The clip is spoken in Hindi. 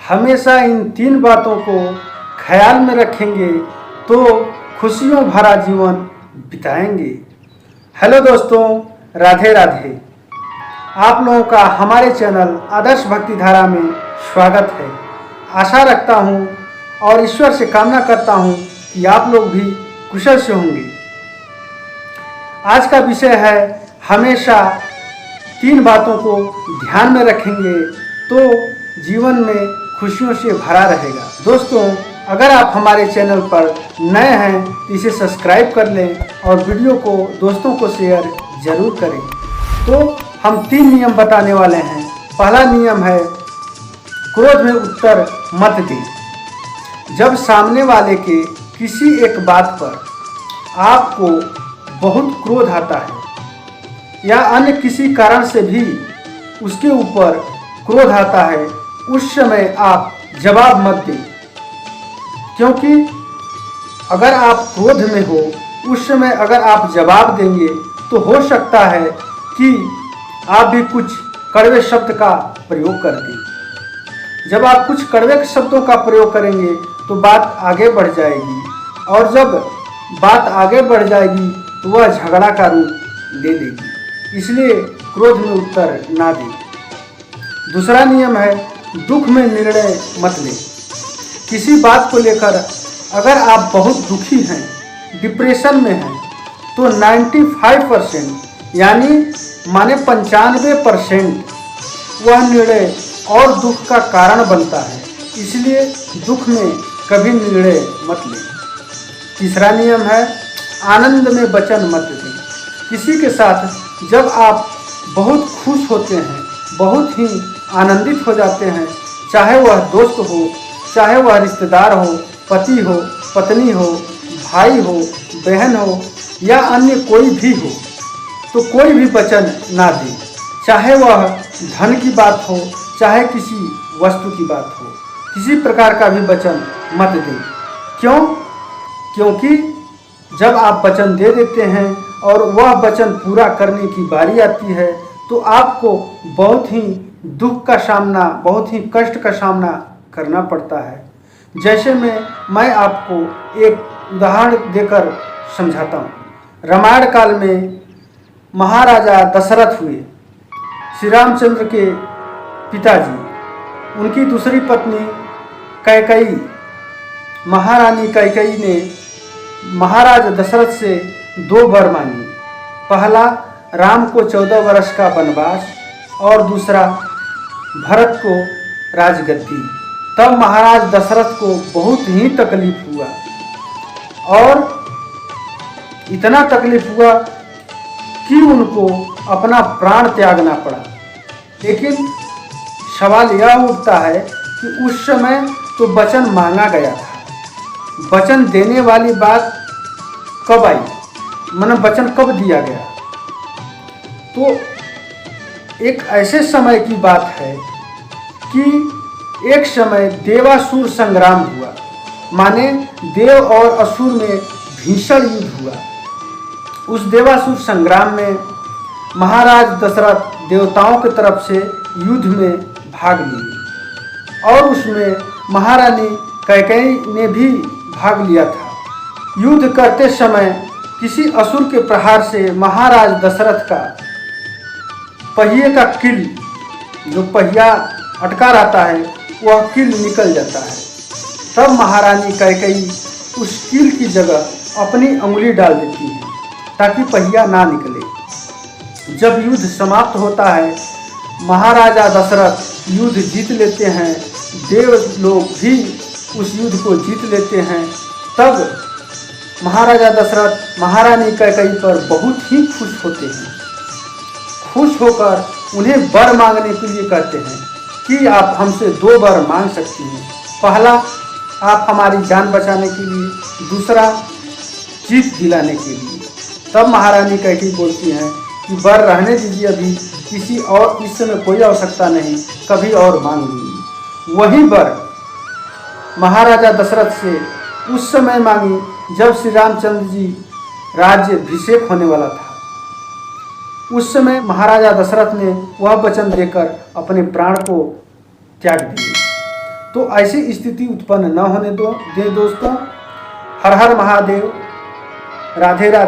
हमेशा इन 3 बातों को ख्याल में रखेंगे तो खुशियों भरा जीवन बिताएंगे। हेलो दोस्तों, राधे राधे। आप लोगों का हमारे चैनल आदर्श भक्ति धारा में स्वागत है। आशा रखता हूँ और ईश्वर से कामना करता हूँ कि आप लोग भी कुशल से होंगे। आज का विषय है हमेशा 3 बातों को ध्यान में रखेंगे तो जीवन में खुशियों से भरा रहेगा। दोस्तों, अगर आप हमारे चैनल पर नए हैं तो इसे सब्सक्राइब कर लें और वीडियो को दोस्तों को शेयर जरूर करें। तो हम 3 नियम बताने वाले हैं। पहला नियम है क्रोध में उत्तर मत दें। जब सामने वाले के किसी एक बात पर आपको बहुत क्रोध आता है या अन्य किसी कारण से भी उसके ऊपर क्रोध आता है, उस समय आप जवाब मत दें, क्योंकि अगर आप क्रोध में हो उस समय अगर आप जवाब देंगे तो हो सकता है कि आप भी कुछ कड़वे शब्द का प्रयोग कर दें। जब आप कुछ कड़वे शब्दों का प्रयोग करेंगे तो बात आगे बढ़ जाएगी, और जब बात आगे बढ़ जाएगी तो वह झगड़ा का रूप ले लेगी। इसलिए क्रोध में उत्तर ना दें। दूसरा नियम है दुख में निर्णय मत लें। किसी बात को लेकर अगर आप बहुत दुखी हैं, डिप्रेशन में हैं, तो 95% यानी माने 95% वह निर्णय और दुख का कारण बनता है। इसलिए दुख में कभी निर्णय मत लें। तीसरा नियम है आनंद में वचन मत दें। किसी के साथ जब आप बहुत खुश होते हैं, बहुत ही आनंदित हो जाते हैं, चाहे वह दोस्त हो, चाहे वह रिश्तेदार हो, पति हो, पत्नी हो, भाई हो, बहन हो या अन्य कोई भी हो, तो कोई भी वचन ना दें। चाहे वह धन की बात हो, चाहे किसी वस्तु की बात हो, किसी प्रकार का भी वचन मत दें। क्यों? क्योंकि जब आप वचन दे देते हैं और वह वचन पूरा करने की बारी आती है तो आपको बहुत ही दुख का सामना, बहुत ही कष्ट का सामना करना पड़ता है। जैसे मैं आपको एक उदाहरण देकर समझाता हूँ। रामायण काल में महाराजा दशरथ हुए, श्री रामचंद्र के पिताजी। उनकी दूसरी पत्नी कैकेयी, महारानी कैकेयी ने महाराज दशरथ से 2 वर मांगी। पहला राम को 14 वर्ष का वनवास और दूसरा भरत को राजगद्दी। तब महाराज दशरथ को बहुत ही तकलीफ हुआ और इतना तकलीफ हुआ कि उनको अपना प्राण त्यागना पड़ा। लेकिन सवाल यह उठता है कि उस समय तो वचन मांगा गया था, वचन देने वाली बात कब आई, मतलब वचन कब दिया गया? तो एक ऐसे समय की बात है कि एक समय देवासुर संग्राम हुआ, माने देव और असुर में भीषण युद्ध हुआ। उस देवासुर संग्राम में महाराज दशरथ देवताओं की तरफ से युद्ध में भाग लिए और उसमें महारानी कैकेयी ने भी भाग लिया था। युद्ध करते समय किसी असुर के प्रहार से महाराज दशरथ का पहिए का कील, जो पहिया अटका रहता है, वह कील निकल जाता है। तब महारानी कैकेयी उस कील की जगह अपनी उंगली डाल देती है ताकि पहिया ना निकले। जब युद्ध समाप्त होता है, महाराजा दशरथ युद्ध जीत लेते हैं, देव लोग भी उस युद्ध को जीत लेते हैं। तब महाराजा दशरथ महारानी कैकेयी पर बहुत ही खुश होते हैं। खुश होकर उन्हें वर मांगने के लिए कहते हैं कि आप हमसे 2 वर मांग सकती हैं। पहला आप हमारी जान बचाने के लिए, दूसरा जीत दिलाने के लिए। तब महारानी कैकेयी बोलती हैं कि वर रहने दीजिए, अभी किसी और इस समय कोई आवश्यकता नहीं, कभी और मांग लूँगी। वही वर महाराजा दशरथ से उस समय मांगी जब श्री रामचंद्र जी राज्याभिषेक होने वाला था। उस समय महाराजा दशरथ ने वह वचन देकर अपने प्राण को त्याग दिए। तो तो ऐसी स्थिति उत्पन्न न होने दो दें दोस्तों। हर हर महादेव। राधे राधे।